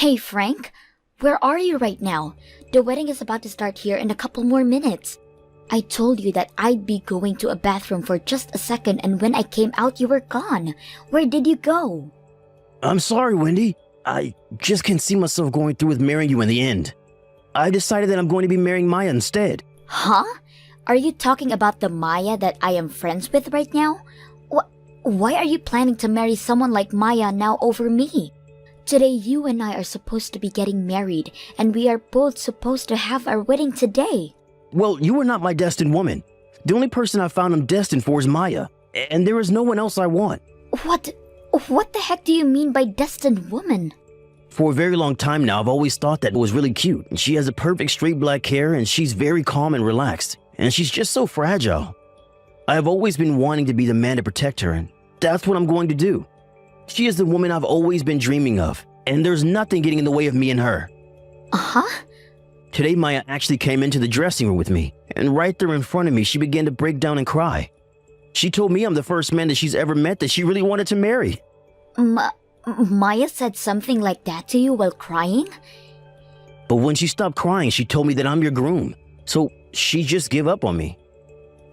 Hey Frank, where are you right now? The wedding is about to start here in a couple more minutes. I told you that I'd be going to a bathroom for just a second, and when I came out you were gone. Where did you go? I'm sorry, Wendy. I just can't see myself going through with marrying you in the end. I decided that I'm going to be marrying Maya instead. Huh? Are you talking about the Maya that I am friends with right now? Why are you planning to marry someone like Maya now over me? Today you and I are supposed to be getting married, and we are both supposed to have our wedding today. Well, you are not my destined woman. The only person I found I'm destined for is Maya, and there is no one else I want. What the heck do you mean by destined woman? For a very long time now, I've always thought that was really cute. She has a perfect straight black hair, and she's very calm and relaxed, and she's just so fragile. I have always been wanting to be the man to protect her, and that's what I'm going to do. She is the woman I've always been dreaming of, and there's nothing getting in the way of me and her. Uh-huh. Today, Maya actually came into the dressing room with me, and right there in front of me, she began to break down and cry. She told me I'm the first man that she's ever met that she really wanted to marry. Maya said something like that to you while crying? But when she stopped crying, she told me that I'm your groom, so she just gave up on me.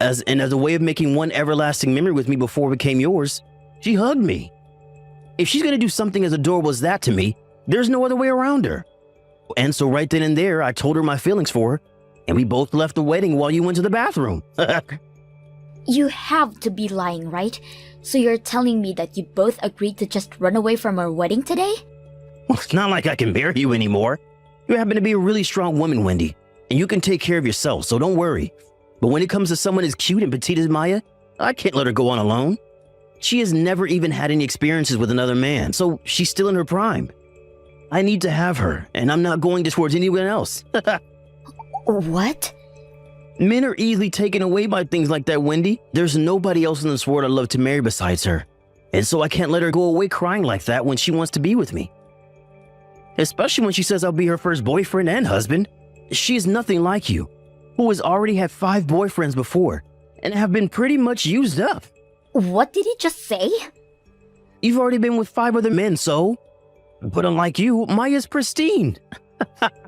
As a way of making one everlasting memory with me before it became yours, she hugged me. If she's gonna do something as adorable as that to me, there's no other way around her. And so right then and there, I told her my feelings for her, and we both left the wedding while you went to the bathroom. You have to be lying, right? So you're telling me that you both agreed to just run away from our wedding today? Well, it's not like I can marry you anymore. You happen to be a really strong woman, Wendy, and you can take care of yourself, so don't worry. But when it comes to someone as cute and petite as Maya, I can't let her go on alone. She has never even had any experiences with another man, so she's still in her prime. I need to have her, and I'm not going towards anyone else. What? Men are easily taken away by things like that, Wendy. There's nobody else in this world I'd love to marry besides her. And so I can't let her go away crying like that when she wants to be with me. Especially when she says I'll be her first boyfriend and husband. She is nothing like you, who has already had 5 boyfriends before, and have been pretty much used up. What did he just say? You've already been with 5 other men, so? But unlike you, Maya's pristine.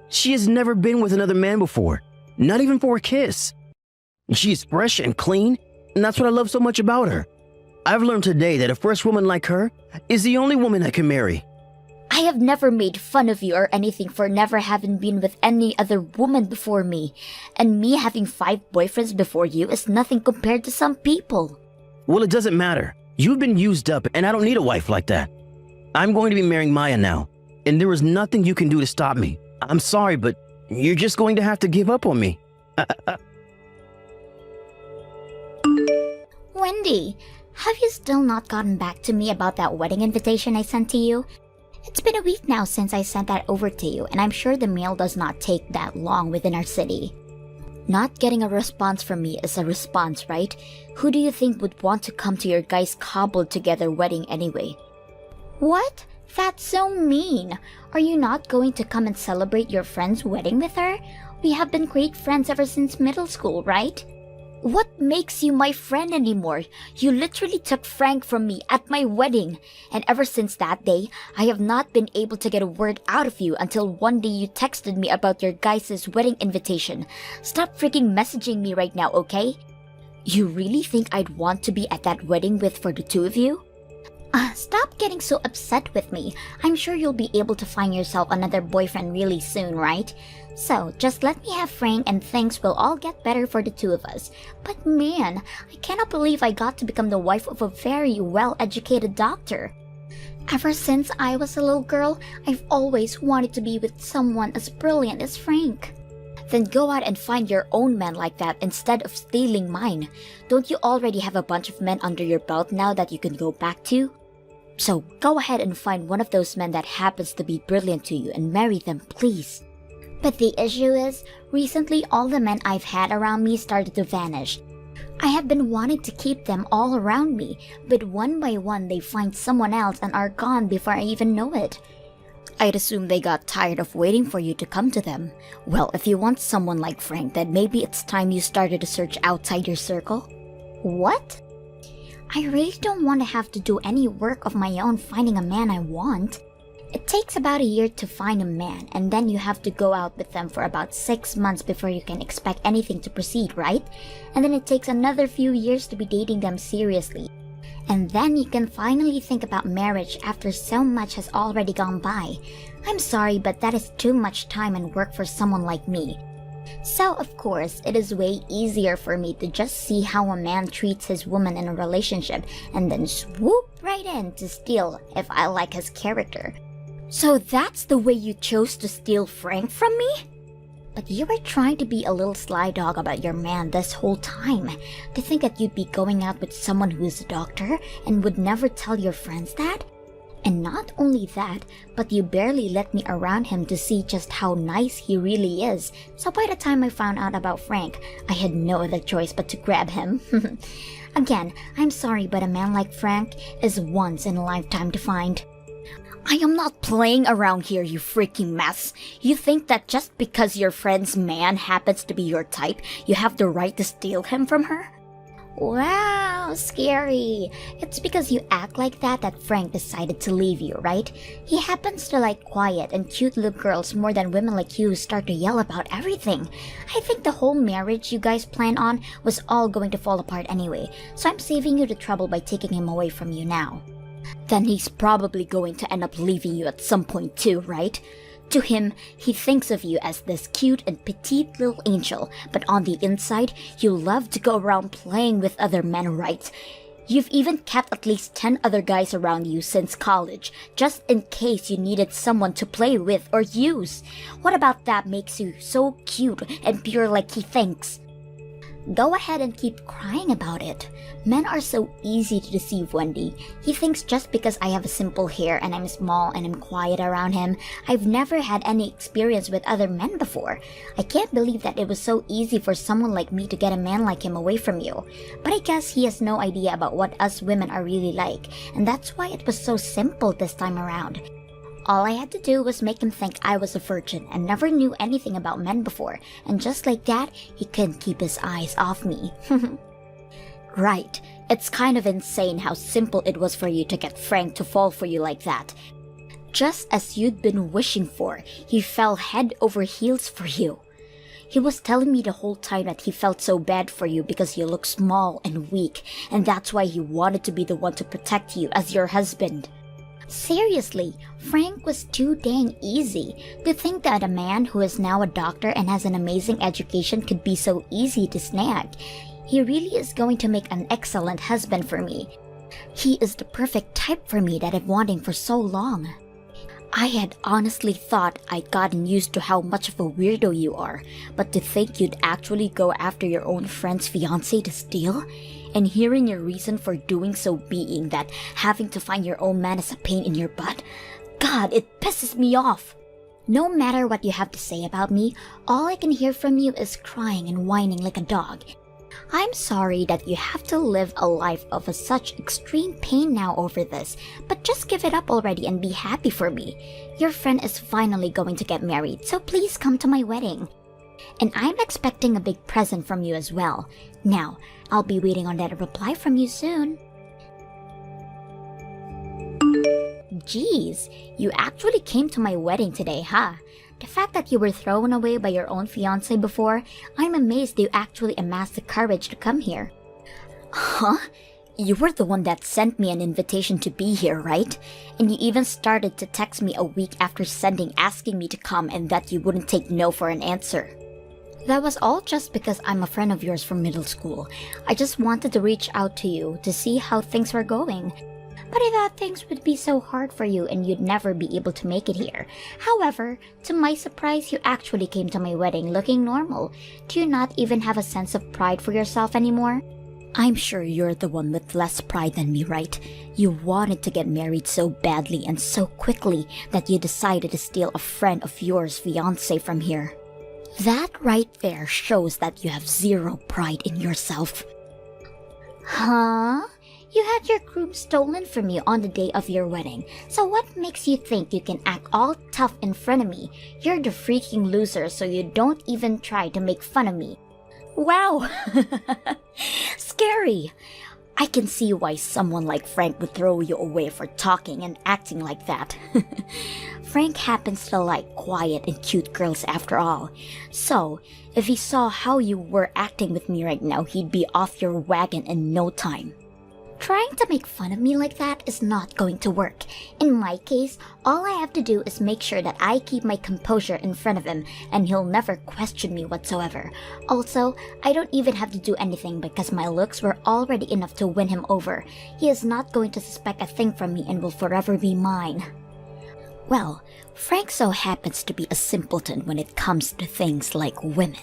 She has never been with another man before, not even for a kiss. She's fresh and clean, and that's what I love so much about her. I've learned today that a fresh woman like her is the only woman I can marry. I have never made fun of you or anything for never having been with any other woman before me, and me having 5 boyfriends before you is nothing compared to some people. Well, it doesn't matter. You've been used up, and I don't need a wife like that. I'm going to be marrying Maya now, and there is nothing you can do to stop me. I'm sorry, but you're just going to have to give up on me. Wendy, have you still not gotten back to me about that wedding invitation I sent to you? It's been a week now since I sent that over to you, and I'm sure the mail does not take that long within our city. Not getting a response from me is a response, right? Who do you think would want to come to your guys' cobbled together wedding anyway? What? That's so mean. Are you not going to come and celebrate your friend's wedding with her? We have been great friends ever since middle school, right? What makes you my friend anymore? You literally took Frank from me at my wedding. And ever since that day, I have not been able to get a word out of you until one day you texted me about your guys' wedding invitation. Stop freaking messaging me right now, okay? You really think I'd want to be at that wedding for the 2 of you? Stop getting so upset with me. I'm sure you'll be able to find yourself another boyfriend really soon, right? So, just let me have Frank and things will all get better for the 2 of us. But man, I cannot believe I got to become the wife of a very well-educated doctor. Ever since I was a little girl, I've always wanted to be with someone as brilliant as Frank. Then go out and find your own man like that instead of stealing mine. Don't you already have a bunch of men under your belt now that you can go back to? So go ahead and find one of those men that happens to be brilliant to you and marry them, please. But the issue is, recently all the men I've had around me started to vanish. I have been wanting to keep them all around me, but one by one they find someone else and are gone before I even know it. I'd assume they got tired of waiting for you to come to them. Well, if you want someone like Frank, then maybe it's time you started a search outside your circle. What? I really don't want to have to do any work of my own finding a man I want. It takes about a year to find a man, and then you have to go out with them for about 6 months before you can expect anything to proceed, right? And then it takes another few years to be dating them seriously. And then you can finally think about marriage after so much has already gone by. I'm sorry, but that is too much time and work for someone like me. So, of course, it is way easier for me to just see how a man treats his woman in a relationship and then swoop right in to steal if I like his character. So that's the way you chose to steal Frank from me? But you were trying to be a little sly dog about your man this whole time. To think that you'd be going out with someone who is a doctor and would never tell your friends that? And not only that, but you barely let me around him to see just how nice he really is. So by the time I found out about Frank, I had no other choice but to grab him. Again, I'm sorry, but a man like Frank is once in a lifetime to find. I am not playing around here, you freaking mess. You think that just because your friend's man happens to be your type, you have the right to steal him from her? Wow, scary. It's because you act like that Frank decided to leave you, right? He happens to like quiet and cute little girls more than women like you who start to yell about everything. I think the whole marriage you guys planned on was all going to fall apart anyway, so I'm saving you the trouble by taking him away from you now. Then he's probably going to end up leaving you at some point too, right? To him, he thinks of you as this cute and petite little angel, but on the inside, you love to go around playing with other men, right? You've even kept at least 10 other guys around you since college, just in case you needed someone to play with or use. What about that makes you so cute and pure like he thinks? Go ahead and keep crying about it. Men are so easy to deceive, Wendy. He thinks just because I have simple hair and I'm small and I'm quiet around him, I've never had any experience with other men before. I can't believe that it was so easy for someone like me to get a man like him away from you. But I guess he has no idea about what us women are really like, and that's why it was so simple this time around. All I had to do was make him think I was a virgin and never knew anything about men before, and just like that, he couldn't keep his eyes off me. Right, it's kind of insane how simple it was for you to get Frank to fall for you like that. Just as you'd been wishing for, he fell head over heels for you. He was telling me the whole time that he felt so bad for you because you look small and weak, and that's why he wanted to be the one to protect you as your husband. Seriously, Frank was too dang easy. To think that a man who is now a doctor and has an amazing education could be so easy to snag. He really is going to make an excellent husband for me. He is the perfect type for me that I've wanting for so long. I had honestly thought I'd gotten used to how much of a weirdo you are, but to think you'd actually go after your own friend's fiancé to steal? And hearing your reason for doing so being that having to find your own man is a pain in your butt, God, it pisses me off. No matter what you have to say about me, all I can hear from you is crying and whining like a dog. I'm sorry that you have to live a life of such extreme pain now over this, but just give it up already and be happy for me. Your friend is finally going to get married, so please come to my wedding. And I'm expecting a big present from you as well. Now, I'll be waiting on that reply from you soon. Geez, you actually came to my wedding today, huh? The fact that you were thrown away by your own fiancé before, I'm amazed you actually amassed the courage to come here. Huh? You were the one that sent me an invitation to be here, right? And you even started to text me a week after sending asking me to come and that you wouldn't take no for an answer. That was all just because I'm a friend of yours from middle school. I just wanted to reach out to you to see how things were going. But I thought things would be so hard for you and you'd never be able to make it here. However, to my surprise, you actually came to my wedding looking normal. Do you not even have a sense of pride for yourself anymore? I'm sure you're the one with less pride than me, right? You wanted to get married so badly and so quickly that you decided to steal a friend of yours' fiancé from here. That right there shows that you have zero pride in yourself. Huh? You had your groom stolen from you on the day of your wedding, so what makes you think you can act all tough in front of me? You're the freaking loser, so you don't even try to make fun of me. Wow! Scary! I can see why someone like Frank would throw you away for talking and acting like that. Frank happens to like quiet and cute girls after all. So, if he saw how you were acting with me right now, he'd be off your wagon in no time. Trying to make fun of me like that is not going to work. In my case, all I have to do is make sure that I keep my composure in front of him and he'll never question me whatsoever. Also, I don't even have to do anything because my looks were already enough to win him over. He is not going to suspect a thing from me and will forever be mine. Well, Frank so happens to be a simpleton when it comes to things like women.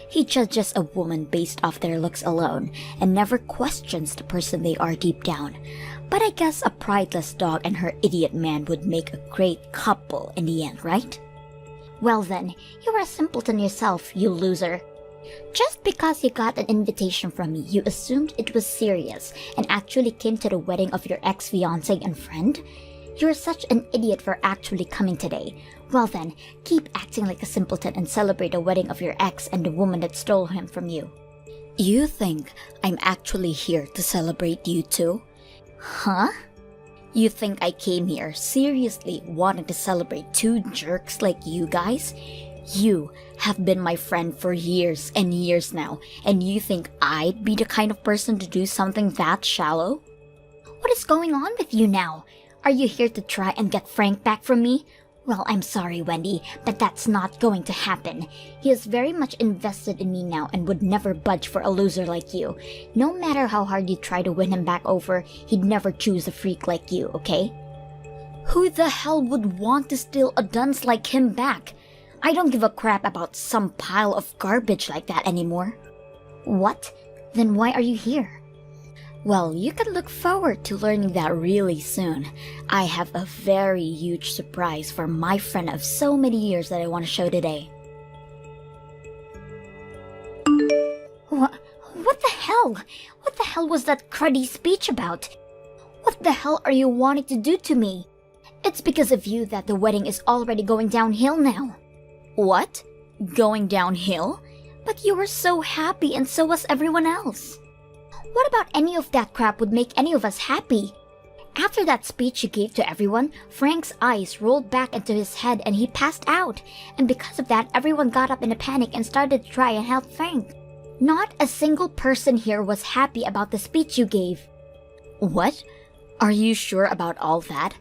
He judges a woman based off their looks alone and never questions the person they are deep down. But I guess a prideless dog and her idiot man would make a great couple in the end, right? Well then, you're a simpleton yourself, you loser. Just because you got an invitation from me, you assumed it was serious and actually came to the wedding of your ex-fiancé and friend? You're such an idiot for actually coming today. Well then, keep acting like a simpleton and celebrate the wedding of your ex and the woman that stole him from you. You think I'm actually here to celebrate you too? Huh? You think I came here seriously wanting to celebrate two jerks like you guys? You have been my friend for years and years now, and you think I'd be the kind of person to do something that shallow? What is going on with you now? Are you here to try and get Frank back from me? Well, I'm sorry, Wendy, but that's not going to happen. He is very much invested in me now and would never budge for a loser like you. No matter how hard you try to win him back over, he'd never choose a freak like you, okay? Who the hell would want to steal a dunce like him back? I don't give a crap about some pile of garbage like that anymore. What? Then why are you here? Well, you can look forward to learning that really soon. I have a very huge surprise for my friend of so many years that I want to show today. What the hell? What the hell was that cruddy speech about? What the hell are you wanting to do to me? It's because of you that the wedding is already going downhill now. What? Going downhill? But you were so happy and so was everyone else. What about any of that crap would make any of us happy? After that speech you gave to everyone, Frank's eyes rolled back into his head and he passed out. And because of that, everyone got up in a panic and started to try and help Frank. Not a single person here was happy about the speech you gave. What? Are you sure about all that?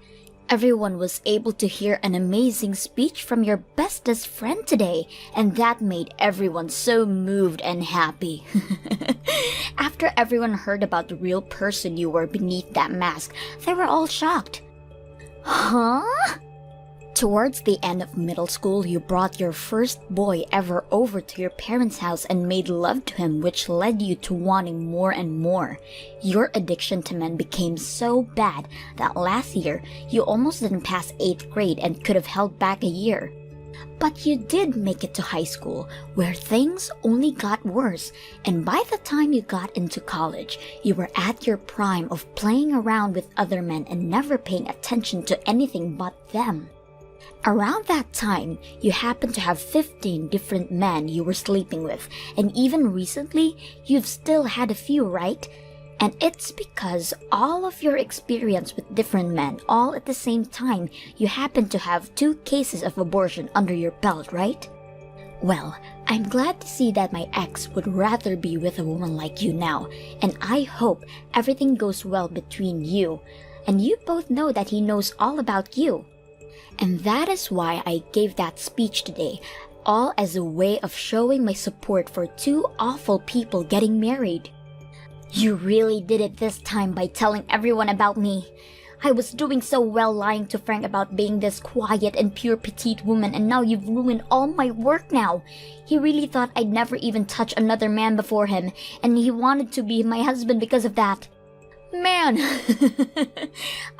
Everyone was able to hear an amazing speech from your bestest friend today, and that made everyone so moved and happy. After everyone heard about the real person you were beneath that mask, they were all shocked. Huh? Towards the end of middle school, you brought your first boy ever over to your parents' house and made love to him, which led you to wanting more and more. Your addiction to men became so bad that last year, you almost didn't pass 8th grade and could have held back a year. But you did make it to high school, where things only got worse, and by the time you got into college, you were at your prime of playing around with other men and never paying attention to anything but them. Around that time, you happened to have 15 different men you were sleeping with, and even recently, you've still had a few, right? And it's because all of your experience with different men all at the same time, you happen to have 2 cases of abortion under your belt, right? Well, I'm glad to see that my ex would rather be with a woman like you now, and I hope everything goes well between you, and you both know that he knows all about you. And that is why I gave that speech today, all as a way of showing my support for 2 awful people getting married. You really did it this time by telling everyone about me. I was doing so well lying to Frank about being this quiet and pure petite woman, and now you've ruined all my work now. He really thought I'd never even touch another man before him, and he wanted to be my husband because of that. Man,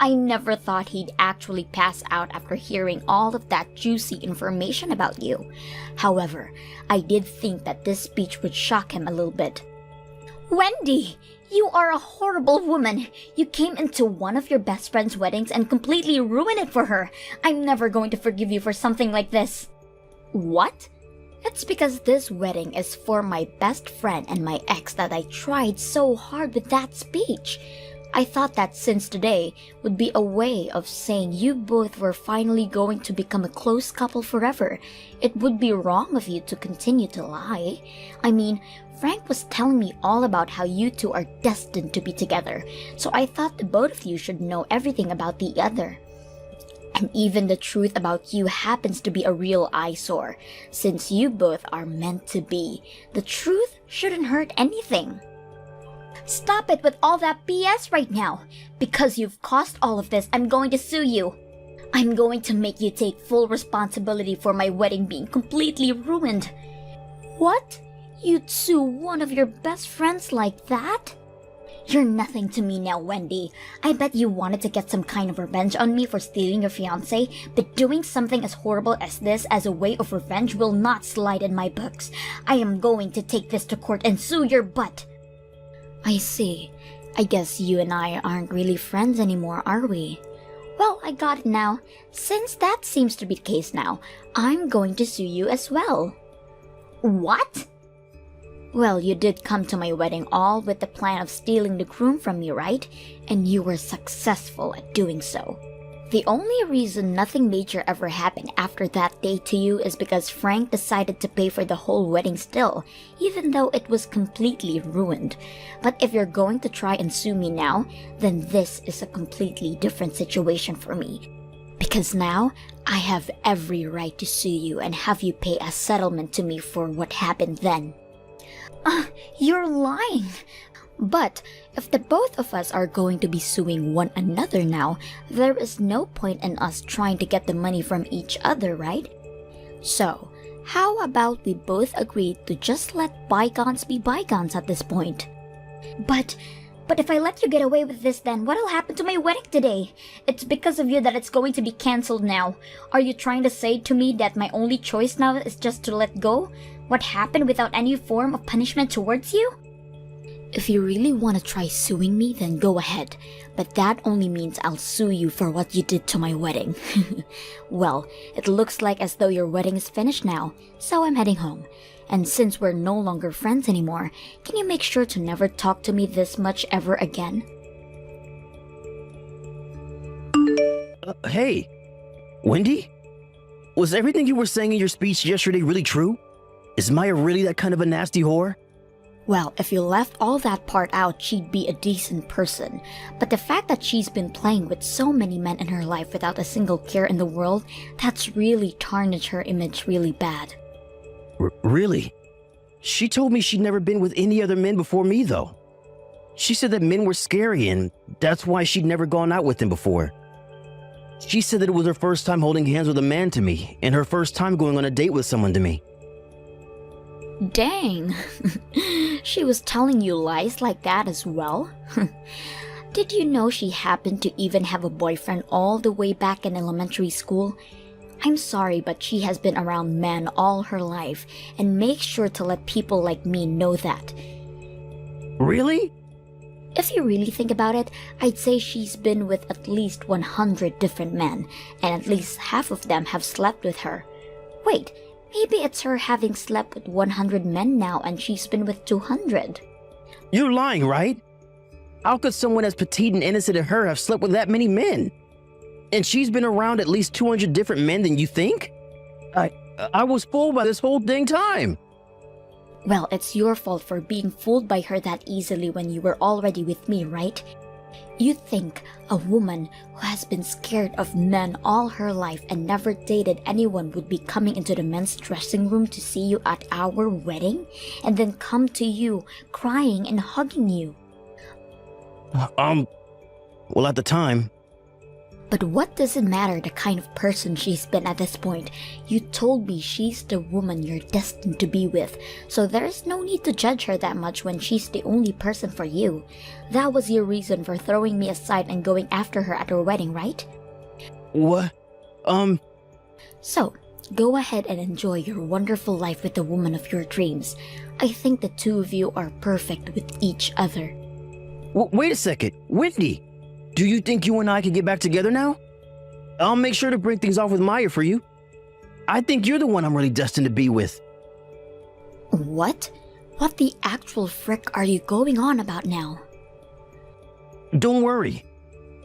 I never thought he'd actually pass out after hearing all of that juicy information about you. However, I did think that this speech would shock him a little bit. Wendy, you are a horrible woman. You came into one of your best friend's weddings and completely ruined it for her. I'm never going to forgive you for something like this. What? It's because this wedding is for my best friend and my ex that I tried so hard with that speech. I thought that since today would be a way of saying you both were finally going to become a close couple forever, it would be wrong of you to continue to lie. I mean, Frank was telling me all about how you two are destined to be together, so I thought the both of you should know everything about the other. And even the truth about you happens to be a real eyesore. Since you both are meant to be, the truth shouldn't hurt anything. Stop it with all that BS right now. Because you've caused all of this, I'm going to sue you. I'm going to make you take full responsibility for my wedding being completely ruined. What? You'd sue one of your best friends like that? You're nothing to me now, Wendy. I bet you wanted to get some kind of revenge on me for stealing your fiancé, but doing something as horrible as this as a way of revenge will not slide in my books. I am going to take this to court and sue your butt. I see. I guess you and I aren't really friends anymore, are we? Well, I got it now. Since that seems to be the case now, I'm going to sue you as well. What? Well, you did come to my wedding all with the plan of stealing the groom from me, right? And you were successful at doing so. The only reason nothing major ever happened after that day to you is because Frank decided to pay for the whole wedding still, even though it was completely ruined. But if you're going to try and sue me now, then this is a completely different situation for me. Because now, I have every right to sue you and have you pay a settlement to me for what happened then. You're lying. But if the both of us are going to be suing one another now, there is no point in us trying to get the money from each other, right? So, how about we both agree to just let bygones be bygones at this point? But if I let you get away with this, then what'll happen to my wedding today? It's because of you that it's going to be cancelled now. Are you trying to say to me that my only choice now is just to let go? What happened without any form of punishment towards you? If you really want to try suing me, then go ahead. But that only means I'll sue you for what you did to my wedding. Well, it looks like as though your wedding is finished now, so I'm heading home. And since we're no longer friends anymore, can you make sure to never talk to me this much ever again? Hey, Wendy? Was everything you were saying in your speech yesterday really true? Is Maya really that kind of a nasty whore? Well, if you left all that part out, she'd be a decent person. But the fact that she's been playing with so many men in her life without a single care in the world, that's really tarnished her image really bad. Really? She told me she'd never been with any other men before me, though. She said that men were scary and that's why she'd never gone out with them before. She said that it was her first time holding hands with a man to me and her first time going on a date with someone to me. Dang. She was telling you lies like that as well? Did you know she happened to even have a boyfriend all the way back in elementary school? I'm sorry, but she has been around men all her life and makes sure to let people like me know that. Really? If you really think about it, I'd say she's been with at least 100 different men, and at least half of them have slept with her. Wait, maybe it's her having slept with 100 men now and she's been with 200. You're lying, right? How could someone as petite and innocent as her have slept with that many men? And she's been around at least 200 different men than you think? I was fooled by this whole dang time. Well, it's your fault for being fooled by her that easily when you were already with me, right? You think a woman who has been scared of men all her life and never dated anyone would be coming into the men's dressing room to see you at our wedding and then come to you crying and hugging you? Well, at the time. But what does it matter the kind of person she's been at this point? You told me she's the woman you're destined to be with, so there's no need to judge her that much when she's the only person for you. That was your reason for throwing me aside and going after her at her wedding, right? What? So, go ahead and enjoy your wonderful life with the woman of your dreams. I think the two of you are perfect with each other. Wait a second, Wendy. Do you think you and I can get back together now? I'll make sure to break things off with Maya for you. I think you're the one I'm really destined to be with. What? What the actual frick are you going on about now? Don't worry.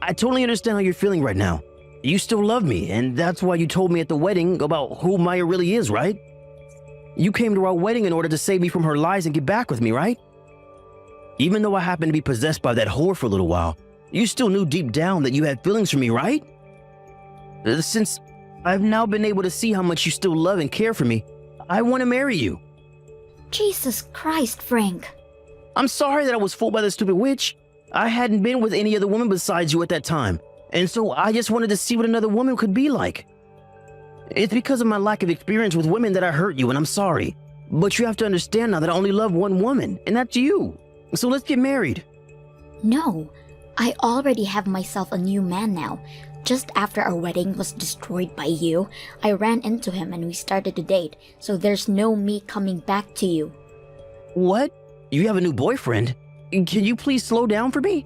I totally understand how you're feeling right now. You still love me, and that's why you told me at the wedding about who Maya really is, right? You came to our wedding in order to save me from her lies and get back with me, right? Even though I happened to be possessed by that whore for a little while, you still knew deep down that you had feelings for me, right? Since I've now been able to see how much you still love and care for me, I want to marry you. Jesus Christ, Frank. I'm sorry that I was fooled by the stupid witch. I hadn't been with any other woman besides you at that time, and so I just wanted to see what another woman could be like. It's because of my lack of experience with women that I hurt you, and I'm sorry. But you have to understand now that I only love one woman, and that's you. So let's get married. No, I already have myself a new man now. Just after our wedding was destroyed by you, I ran into him and we started to date, so there's no me coming back to you. What? You have a new boyfriend? Can you please slow down for me?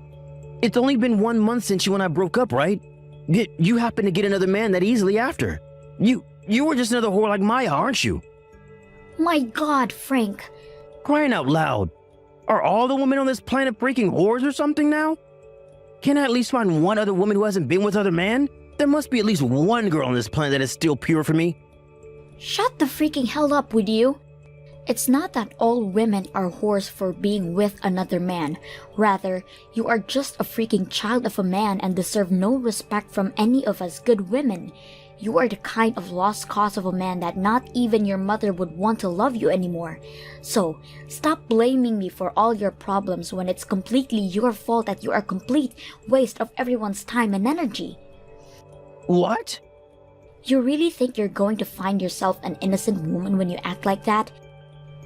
It's only been 1 month since you and I broke up, right? Yet you happen to get another man that easily after. You were just another whore like Maya, aren't you? My God, Frank. Crying out loud. Are all the women on this planet freaking whores or something now? Can I at least find one other woman who hasn't been with other men? There must be at least one girl on this planet that is still pure for me. Shut the freaking hell up, would you? It's not that all women are whores for being with another man. Rather, you are just a freaking child of a man and deserve no respect from any of us good women. You are the kind of lost cause of a man that not even your mother would want to love you anymore. So, stop blaming me for all your problems when it's completely your fault that you are a complete waste of everyone's time and energy. What? You really think you're going to find yourself an innocent woman when you act like that?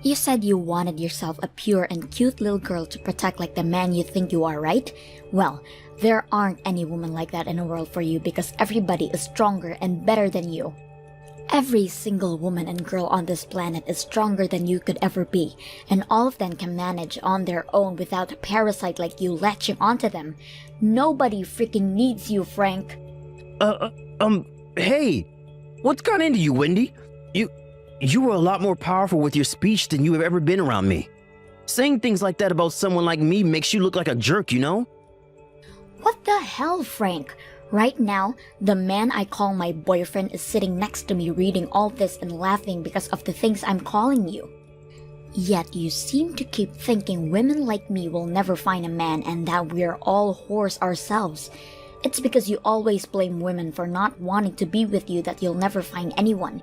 You said you wanted yourself a pure and cute little girl to protect like the man you think you are, right? Well, there aren't any women like that in the world for you because everybody is stronger and better than you. Every single woman and girl on this planet is stronger than you could ever be, and all of them can manage on their own without a parasite like you latching onto them. Nobody freaking needs you, Frank. Hey, what's got into you, Wendy? You were a lot more powerful with your speech than you have ever been around me. Saying things like that about someone like me makes you look like a jerk, you know? What the hell, Frank? Right now, the man I call my boyfriend is sitting next to me reading all this and laughing because of the things I'm calling you. Yet you seem to keep thinking women like me will never find a man and that we're all whores ourselves. It's because you always blame women for not wanting to be with you that you'll never find anyone.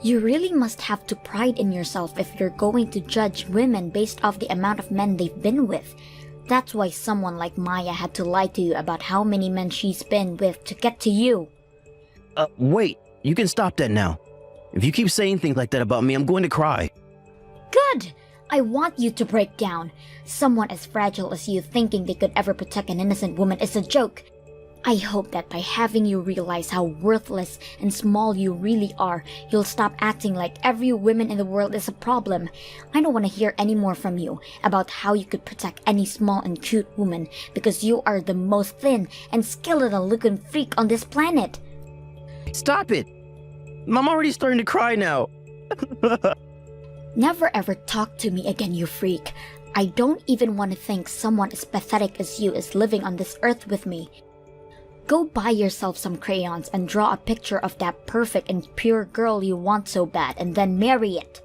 You really must have to pride in yourself if you're going to judge women based off the amount of men they've been with. That's why someone like Maya had to lie to you about how many men she's been with to get to you. Wait, you can stop that now. If you keep saying things like that about me, I'm going to cry. Good! I want you to break down. Someone as fragile as you thinking they could ever protect an innocent woman is a joke. I hope that by having you realize how worthless and small you really are, you'll stop acting like every woman in the world is a problem. I don't want to hear any more from you about how you could protect any small and cute woman because you are the most thin and skeletal-looking freak on this planet. Stop it! I'm already starting to cry now. Never ever talk to me again, you freak. I don't even want to think someone as pathetic as you is living on this earth with me. Go buy yourself some crayons and draw a picture of that perfect and pure girl you want so bad and then marry it.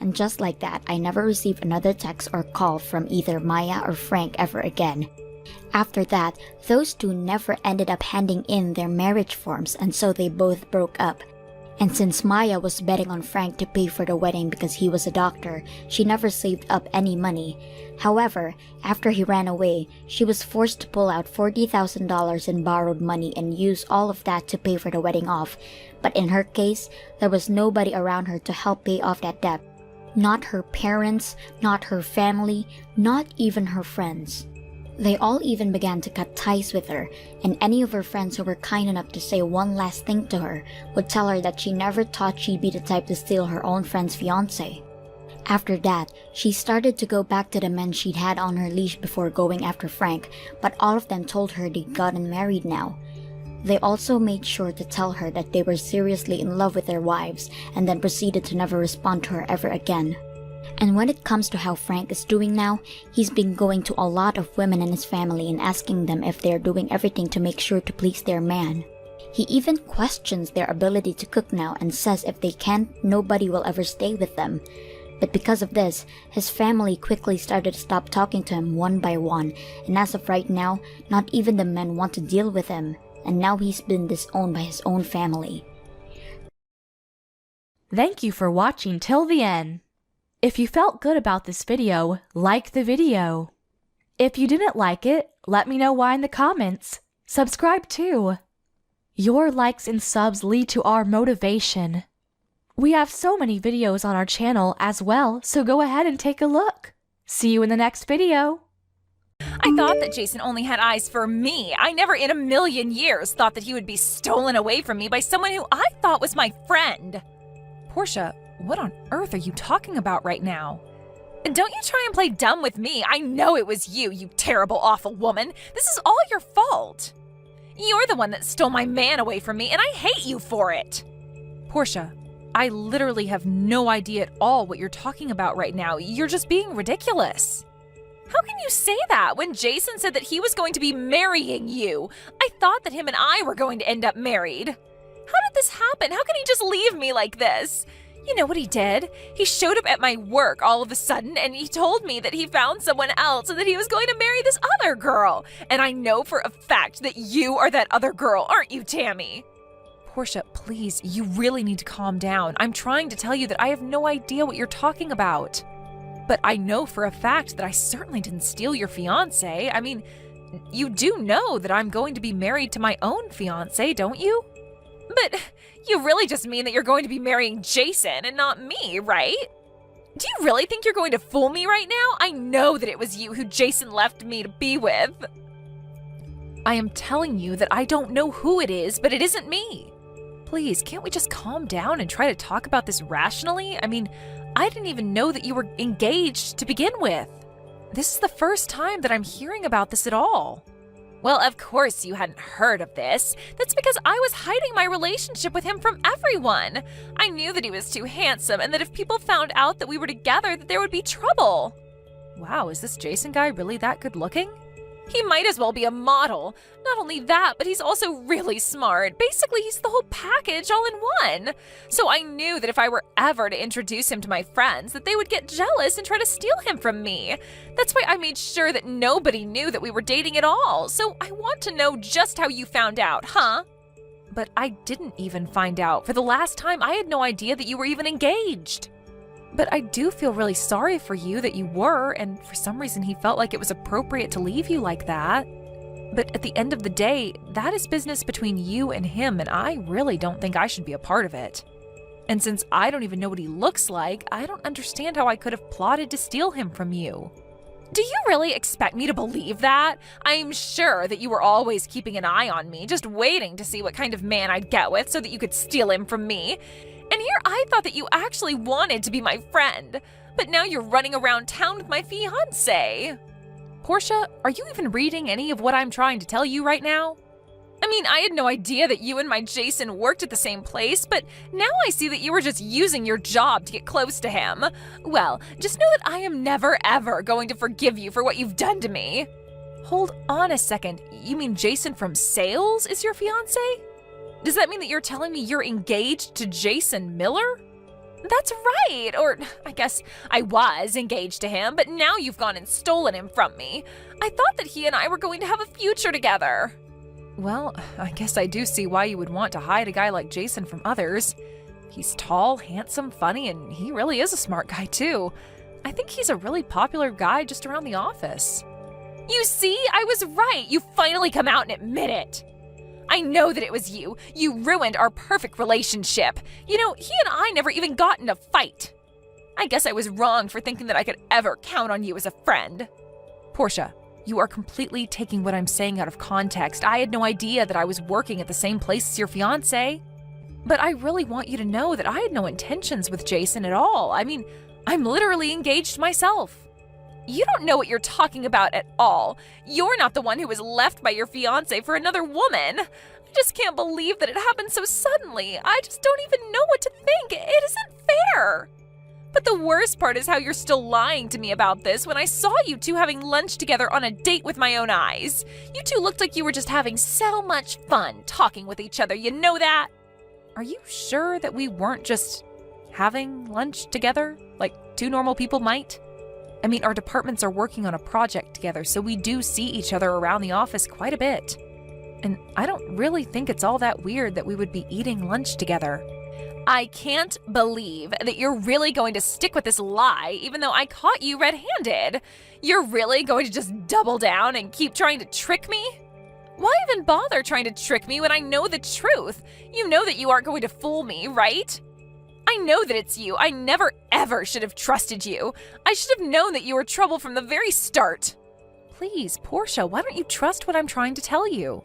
And just like that, I never received another text or call from either Maya or Frank ever again. After that, those two never ended up handing in their marriage forms and so they both broke up. And since Maya was betting on Frank to pay for the wedding because he was a doctor, she never saved up any money. However, after he ran away, she was forced to pull out $40,000 in borrowed money and use all of that to pay for the wedding off. But in her case, there was nobody around her to help pay off that debt. Not her parents, not her family, not even her friends. They all even began to cut ties with her, and any of her friends who were kind enough to say one last thing to her would tell her that she never thought she'd be the type to steal her own friend's fiancé. After that, she started to go back to the men she'd had on her leash before going after Frank, but all of them told her they'd gotten married now. They also made sure to tell her that they were seriously in love with their wives and then proceeded to never respond to her ever again. And when it comes to how Frank is doing now, he's been going to a lot of women in his family and asking them if they're doing everything to make sure to please their man. He even questions their ability to cook now and says if they can't, nobody will ever stay with them. But because of this, his family quickly started to stop talking to him one by one, and as of right now, not even the men want to deal with him, and now he's been disowned by his own family. Thank you for watching till the end. If you felt good about this video, like the video. If you didn't like it, let me know why in the comments. Subscribe too. Your likes and subs lead to our motivation. We have so many videos on our channel as well, so go ahead and take a look. See you in the next video. I thought that Jason only had eyes for me. I never in a million years thought that he would be stolen away from me by someone who I thought was my friend. Portia, what on earth are you talking about right now? And don't you try and play dumb with me. I know it was you, you terrible, awful woman. This is all your fault. You're the one that stole my man away from me, and I hate you for it. Portia, I literally have no idea at all what you're talking about right now. You're just being ridiculous. How can you say that when Jason said that he was going to be marrying you? I thought that him and I were going to end up married. How did this happen? How can he just leave me like this? You know what he did? He showed up at my work all of a sudden and he told me that he found someone else and that he was going to marry this other girl. And I know for a fact that you are that other girl, aren't you, Tammy? Portia, please, you really need to calm down. I'm trying to tell you that I have no idea what you're talking about. But I know for a fact that I certainly didn't steal your fiancé. I mean, you do know that I'm going to be married to my own fiancé, don't you? But you really just mean that you're going to be marrying Jason and not me, right? Do you really think you're going to fool me right now? I know that it was you who Jason left me to be with. I am telling you that I don't know who it is, but it isn't me. Please, can't we just calm down and try to talk about this rationally? I mean, I didn't even know that you were engaged to begin with. This is the first time that I'm hearing about this at all. Well, of course you hadn't heard of this. That's because I was hiding my relationship with him from everyone. I knew that he was too handsome and that if people found out that we were together, that there would be trouble. Wow, is this Jason guy really that good looking? He might as well be a model. Not only that, but he's also really smart. Basically, he's the whole package all in one. So I knew that if I were ever to introduce him to my friends, that they would get jealous and try to steal him from me. That's why I made sure that nobody knew that we were dating at all. So I want to know just how you found out, huh? But I didn't even find out. For the last time, I had no idea that you were even engaged. But I do feel really sorry for you that you were, and for some reason he felt like it was appropriate to leave you like that. But at the end of the day, that is business between you and him, and I really don't think I should be a part of it. And since I don't even know what he looks like, I don't understand how I could have plotted to steal him from you. Do you really expect me to believe that? I'm sure that you were always keeping an eye on me, just waiting to see what kind of man I'd get with so that you could steal him from me. And here I thought that you actually wanted to be my friend, but now you're running around town with my fiancé. Portia, are you even reading any of what I'm trying to tell you right now? I mean, I had no idea that you and my Jason worked at the same place, but now I see that you were just using your job to get close to him. Well, just know that I am never ever going to forgive you for what you've done to me. Hold on a second, you mean Jason from sales is your fiancé? Does that mean that you're telling me you're engaged to Jason Miller? That's right, or I guess I was engaged to him, but now you've gone and stolen him from me. I thought that he and I were going to have a future together. Well, I guess I do see why you would want to hide a guy like Jason from others. He's tall, handsome, funny, and he really is a smart guy too. I think he's a really popular guy just around the office. You see, I was right. You finally come out and admit it. I know that it was you. You ruined our perfect relationship. You know, he and I never even got in a fight. I guess I was wrong for thinking that I could ever count on you as a friend. Portia, you are completely taking what I'm saying out of context. I had no idea that I was working at the same place as your fiancé. But I really want you to know that I had no intentions with Jason at all. I mean, I'm literally engaged myself. You don't know what you're talking about at all. You're not the one who was left by your fiancé for another woman. I just can't believe that it happened so suddenly. I just don't even know what to think. It isn't fair. But the worst part is how you're still lying to me about this when I saw you two having lunch together on a date with my own eyes. You two looked like you were just having so much fun talking with each other, you know that? Are you sure that we weren't just having lunch together, like two normal people might? I mean, our departments are working on a project together, so we do see each other around the office quite a bit. And I don't really think it's all that weird that we would be eating lunch together. I can't believe that you're really going to stick with this lie, even though I caught you red-handed. You're really going to just double down and keep trying to trick me? Why even bother trying to trick me when I know the truth? You know that you aren't going to fool me, right? I know that it's you. I never ever should have trusted you. I should have known that you were trouble from the very start. Please, Portia, why don't you trust what I'm trying to tell you?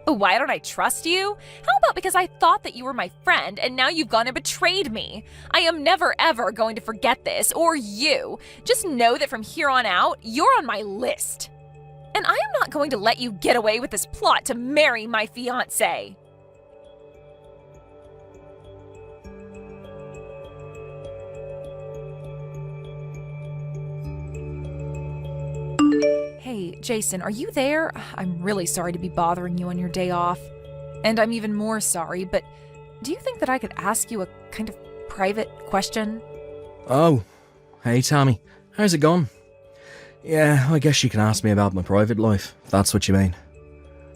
Why don't I trust you? How about because I thought that you were my friend and now you've gone and betrayed me? I am never ever going to forget this, or you. Just know that from here on out, you're on my list. And I am not going to let you get away with this plot to marry my fiancé. Hey, Jason, are you there? I'm really sorry to be bothering you on your day off. And I'm even more sorry, but do you think that I could ask you a kind of private question? Oh, hey Tammy, how's it going? Yeah, I guess you can ask me about my private life, if that's what you mean.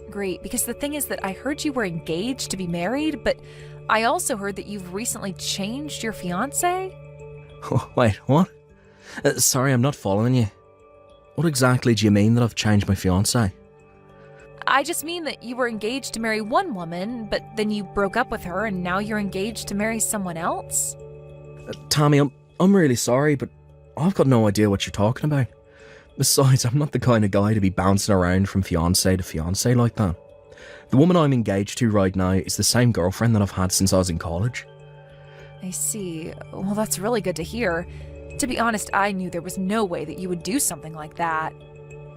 Great, because the thing is that I heard you were engaged to be married, but I also heard that you've recently changed your fiancé? Oh, wait, what? Sorry, I'm not following you. What exactly do you mean that I've changed my fiancé? I just mean that you were engaged to marry one woman, but then you broke up with her and now you're engaged to marry someone else? Tammy, I'm really sorry, but I've got no idea what you're talking about. Besides, I'm not the kind of guy to be bouncing around from fiancé to fiancé like that. The woman I'm engaged to right now is the same girlfriend that I've had since I was in college. I see. Well, that's really good to hear. To be honest, I knew there was no way that you would do something like that.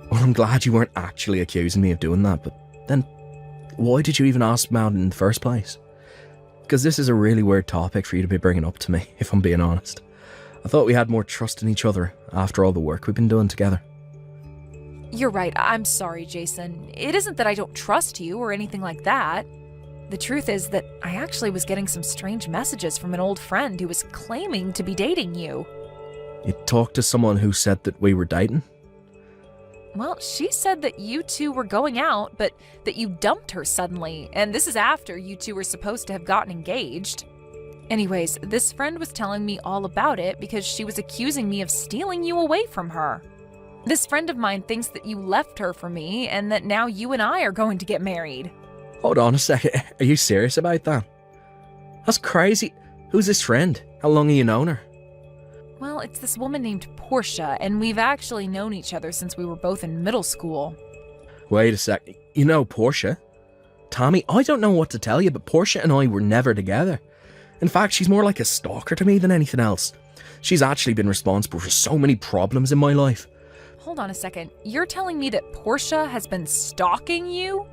Well, I'm glad you weren't actually accusing me of doing that, but then why did you even ask me out in the first place? Because this is a really weird topic for you to be bringing up to me, if I'm being honest. I thought we had more trust in each other after all the work we've been doing together. You're right. I'm sorry, Jason. It isn't that I don't trust you or anything like that. The truth is that I actually was getting some strange messages from an old friend who was claiming to be dating you. You talked to someone who said that we were dating? Well, she said that you two were going out, but that you dumped her suddenly, and this is after you two were supposed to have gotten engaged. Anyways, this friend was telling me all about it because she was accusing me of stealing you away from her. This friend of mine thinks that you left her for me and that now you and I are going to get married. Hold on a second, are you serious about that? That's crazy. Who's this friend? How long have you known her? Well, it's this woman named Portia, and we've actually known each other since we were both in middle school. Wait a sec, you know Portia? Tommy, I don't know what to tell you, but Portia and I were never together. In fact, she's more like a stalker to me than anything else. She's actually been responsible for so many problems in my life. Hold on a second. You're telling me that Portia has been stalking you?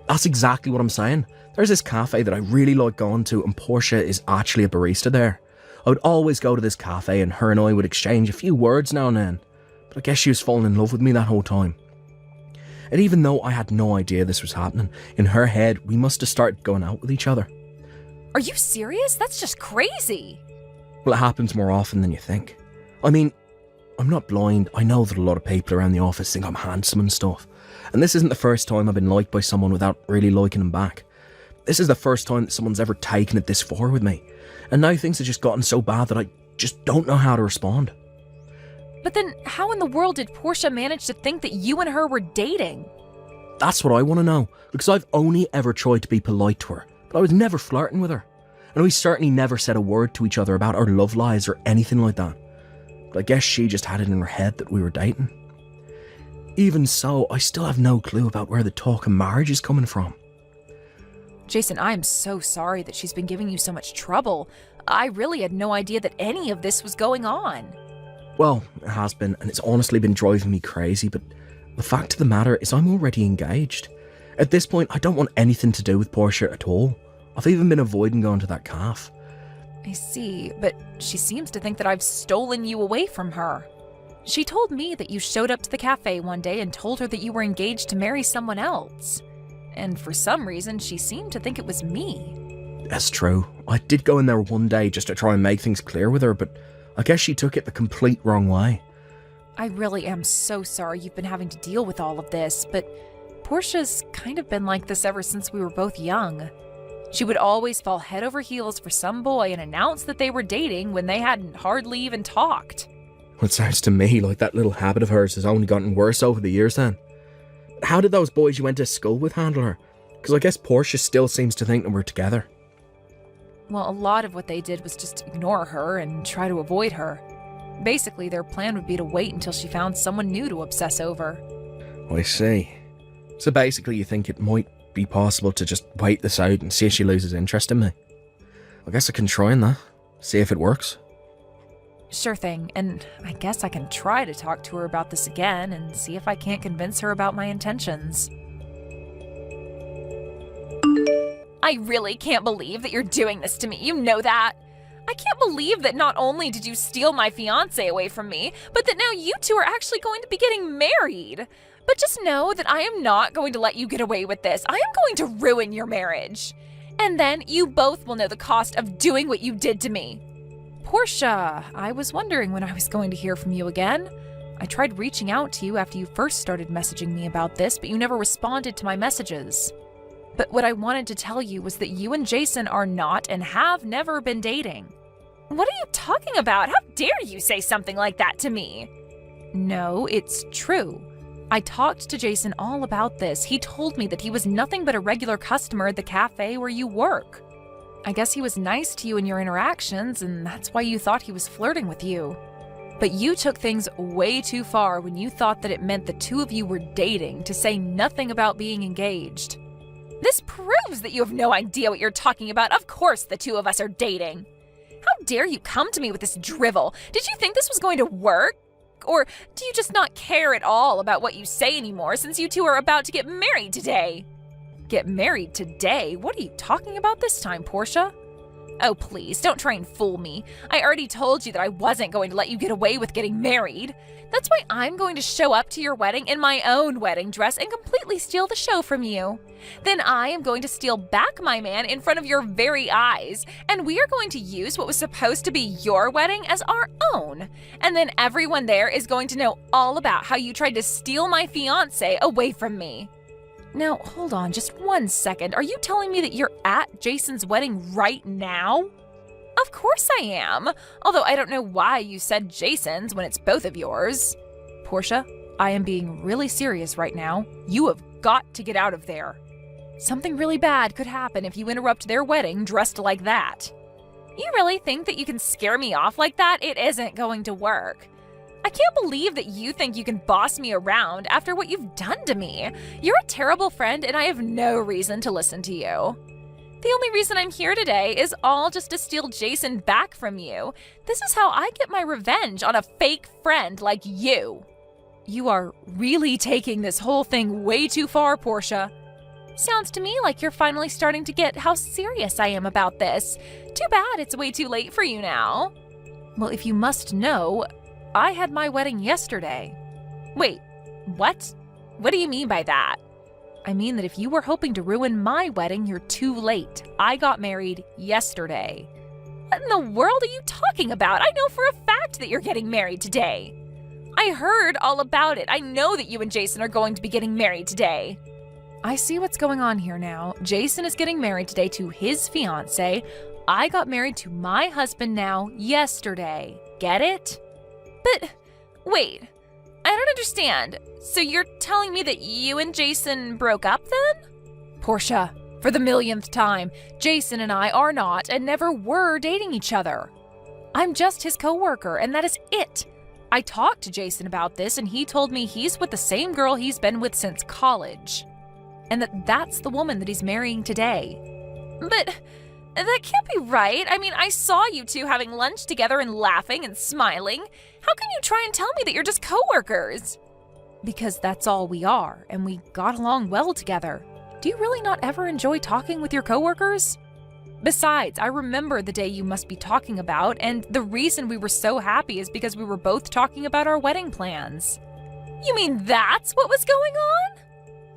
That's exactly what I'm saying. There's this cafe that I really like going to, and Portia is actually a barista there. I would always go to this cafe and her and I would exchange a few words now and then. But I guess she was falling in love with me that whole time. And even though I had no idea this was happening, in her head, we must have started going out with each other. Are you serious? That's just crazy. Well, it happens more often than you think. I mean, I'm not blind. I know that a lot of people around the office think I'm handsome and stuff. And this isn't the first time I've been liked by someone without really liking them back. This is the first time that someone's ever taken it this far with me. And now things have just gotten so bad that I just don't know how to respond. But then how in the world did Portia manage to think that you and her were dating? That's what I want to know, because I've only ever tried to be polite to her, but I was never flirting with her. And we certainly never said a word to each other about our love lives or anything like that. But I guess she just had it in her head that we were dating. Even so, I still have no clue about where the talk of marriage is coming from. Jason, I am so sorry that she's been giving you so much trouble. I really had no idea that any of this was going on. Well, it has been, and it's honestly been driving me crazy, but the fact of the matter is I'm already engaged. At this point, I don't want anything to do with Portia at all. I've even been avoiding going to that calf. I see, but she seems to think that I've stolen you away from her. She told me that you showed up to the cafe one day and told her that you were engaged to marry someone else. And for some reason, she seemed to think it was me. That's true. I did go in there one day just to try and make things clear with her, but I guess she took it the complete wrong way. I really am so sorry you've been having to deal with all of this, but Portia's kind of been like this ever since we were both young. She would always fall head over heels for some boy and announce that they were dating when they hadn't hardly even talked. It sounds to me like that little habit of hers has only gotten worse over the years then. How did those boys you went to school with handle her? Because I guess Portia still seems to think that we're together. Well, a lot of what they did was just ignore her and try to avoid her. Basically, their plan would be to wait until she found someone new to obsess over. I see. So basically you think it might be possible to just wait this out and see if she loses interest in me? I guess I can try on that. See if it works. Sure thing, and I guess I can try to talk to her about this again and see if I can't convince her about my intentions. I really can't believe that you're doing this to me, you know that? I can't believe that not only did you steal my fiancé away from me, but that now you two are actually going to be getting married. But just know that I am not going to let you get away with this. I am going to ruin your marriage. And then you both will know the cost of doing what you did to me. Portia, I was wondering when I was going to hear from you again. I tried reaching out to you after you first started messaging me about this, but you never responded to my messages. But what I wanted to tell you was that you and Jason are not and have never been dating. What are you talking about? How dare you say something like that to me? No, it's true. I talked to Jason all about this. He told me that he was nothing but a regular customer at the cafe where you work. I guess he was nice to you in your interactions, and that's why you thought he was flirting with you. But you took things way too far when you thought that it meant the two of you were dating, to say nothing about being engaged. This proves that you have no idea what you're talking about. Of course the two of us are dating. How dare you come to me with this drivel? Did you think this was going to work? Or do you just not care at all about what you say anymore since you two are about to get married today? Get married today? What are you talking about this time, Portia? Oh, please, don't try and fool me. I already told you that I wasn't going to let you get away with getting married. That's why I'm going to show up to your wedding in my own wedding dress and completely steal the show from you. Then I am going to steal back my man in front of your very eyes, and we are going to use what was supposed to be your wedding as our own. And then everyone there is going to know all about how you tried to steal my fiancé away from me. Now, hold on just 1 second. Are you telling me that you're at Jason's wedding right now? Of course I am, although I don't know why you said Jason's when it's both of yours. Portia, I am being really serious right now. You have got to get out of there. Something really bad could happen if you interrupt their wedding dressed like that. You really think that you can scare me off like that? It isn't going to work. I can't believe that you think you can boss me around after what you've done to me. You're a terrible friend, and I have no reason to listen to you. The only reason I'm here today is all just to steal Jason back from you. This is how I get my revenge on a fake friend like you. You are really taking this whole thing way too far, Portia. Sounds to me like you're finally starting to get how serious I am about this. Too bad it's way too late for you now. Well, if you must know, I had my wedding yesterday. Wait, what? What do you mean by that? I mean that if you were hoping to ruin my wedding, you're too late. I got married yesterday. What in the world are you talking about? I know for a fact that you're getting married today. I heard all about it. I know that you and Jason are going to be getting married today. I see what's going on here now. Jason is getting married today to his fiancé. I got married to my husband now yesterday. Get it? But wait, I don't understand. So you're telling me that you and Jason broke up then? Portia, for the millionth time, Jason and I are not and never were dating each other. I'm just his coworker, and that is it. I talked to Jason about this, and he told me he's with the same girl he's been with since college. And that's the woman that he's marrying today. But that can't be right. I mean, I saw you two having lunch together and laughing and smiling. How can you try and tell me that you're just coworkers? Because that's all we are, and we got along well together. Do you really not ever enjoy talking with your coworkers? Besides, I remember the day you must be talking about, and the reason we were so happy is because we were both talking about our wedding plans. You mean that's what was going on?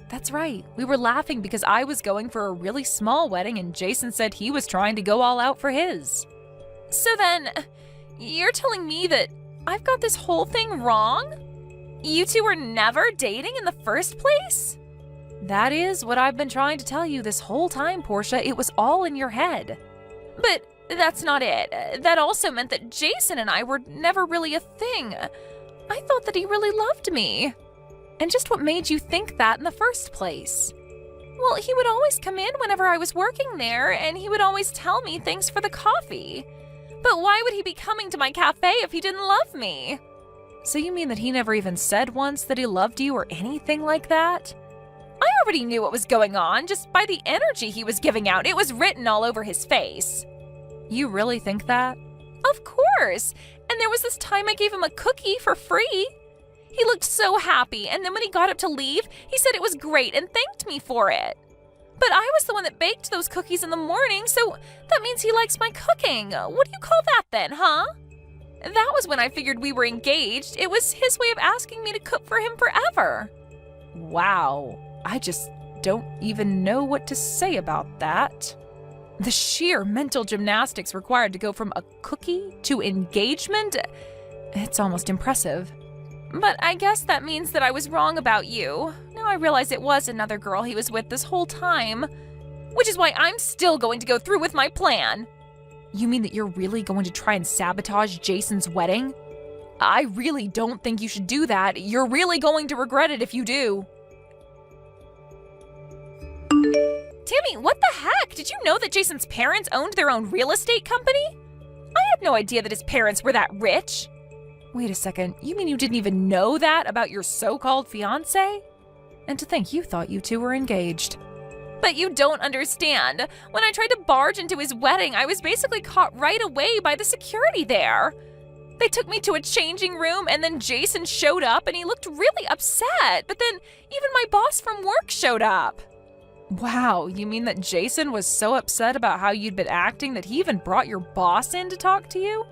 That's right. We were laughing because I was going for a really small wedding and Jason said he was trying to go all out for his. So then, you're telling me that I've got this whole thing wrong? You two were never dating in the first place? That is what I've been trying to tell you this whole time, Portia. It was all in your head. But that's not it. That also meant that Jason and I were never really a thing. I thought that he really loved me. And just what made you think that in the first place? Well, he would always come in whenever I was working there, and he would always tell me thanks for the coffee. But why would he be coming to my cafe if he didn't love me? So you mean that he never even said once that he loved you or anything like that? I already knew what was going on just by the energy he was giving out. It was written all over his face. You really think that? Of course. And there was this time I gave him a cookie for free. He looked so happy, and then when he got up to leave, he said it was great and thanked me for it. But I was the one that baked those cookies in the morning, so that means he likes my cooking. What do you call that then, huh? That was when I figured we were engaged. It was his way of asking me to cook for him forever. Wow. I just don't even know what to say about that. The sheer mental gymnastics required to go from a cookie to engagement, it's almost impressive. But I guess that means that I was wrong about you. Now I realize it was another girl he was with this whole time, which is why I'm still going to go through with my plan. You mean that you're really going to try and sabotage Jason's wedding? I really don't think you should do that. You're really going to regret it if you do. Tammy, what the heck? Did you know that Jason's parents owned their own real estate company? I had no idea that his parents were that rich. Wait a second, you mean you didn't even know that about your so-called fiancé? And to think you thought you two were engaged. But you don't understand. When I tried to barge into his wedding, I was basically caught right away by the security there. They took me to a changing room and then Jason showed up and he looked really upset. But then even my boss from work showed up. Wow, you mean that Jason was so upset about how you'd been acting that he even brought your boss in to talk to you?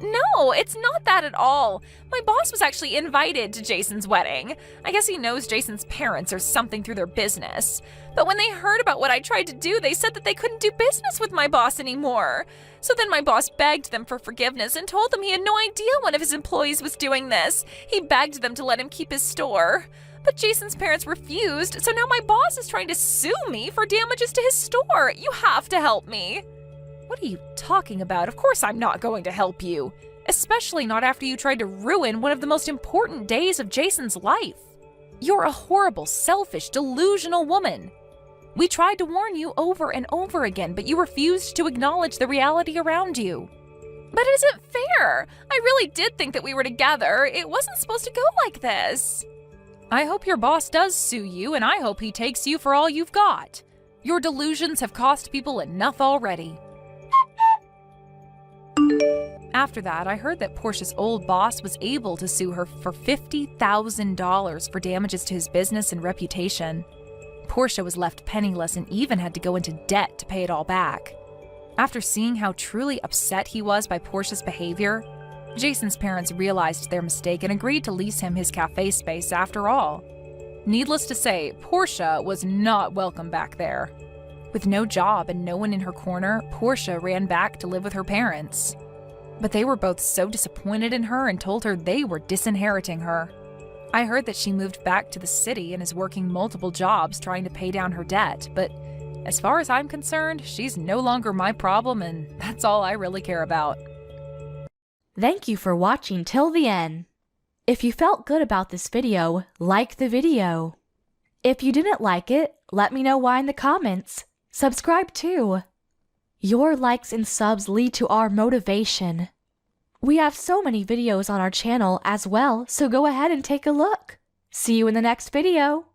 No, it's not that at all. My boss was actually invited to Jason's wedding. I guess he knows Jason's parents or something through their business. But when they heard about what I tried to do, they said that they couldn't do business with my boss anymore. So then my boss begged them for forgiveness and told them he had no idea one of his employees was doing this. He begged them to let him keep his store. But Jason's parents refused, so now my boss is trying to sue me for damages to his store. You have to help me. What are you talking about? Of course I'm not going to help you. Especially not after you tried to ruin one of the most important days of Jason's life. You're a horrible, selfish, delusional woman. We tried to warn you over and over again, but you refused to acknowledge the reality around you. But it isn't fair. I really did think that we were together. It wasn't supposed to go like this. I hope your boss does sue you, and I hope he takes you for all you've got. Your delusions have cost people enough already. After that, I heard that Portia's old boss was able to sue her for $50,000 for damages to his business and reputation. Portia was left penniless and even had to go into debt to pay it all back. After seeing how truly upset he was by Portia's behavior, Jason's parents realized their mistake and agreed to lease him his cafe space after all. Needless to say, Portia was not welcome back there. With no job and no one in her corner, Portia ran back to live with her parents. But they were both so disappointed in her and told her they were disinheriting her. I heard that she moved back to the city and is working multiple jobs trying to pay down her debt, but as far as I'm concerned, she's no longer my problem and that's all I really care about. Thank you for watching till the end. If you felt good about this video, like the video. If you didn't like it, let me know why in the comments. Subscribe too. Your likes and subs lead to our motivation. We have so many videos on our channel as well, so go ahead and take a look. See you in the next video.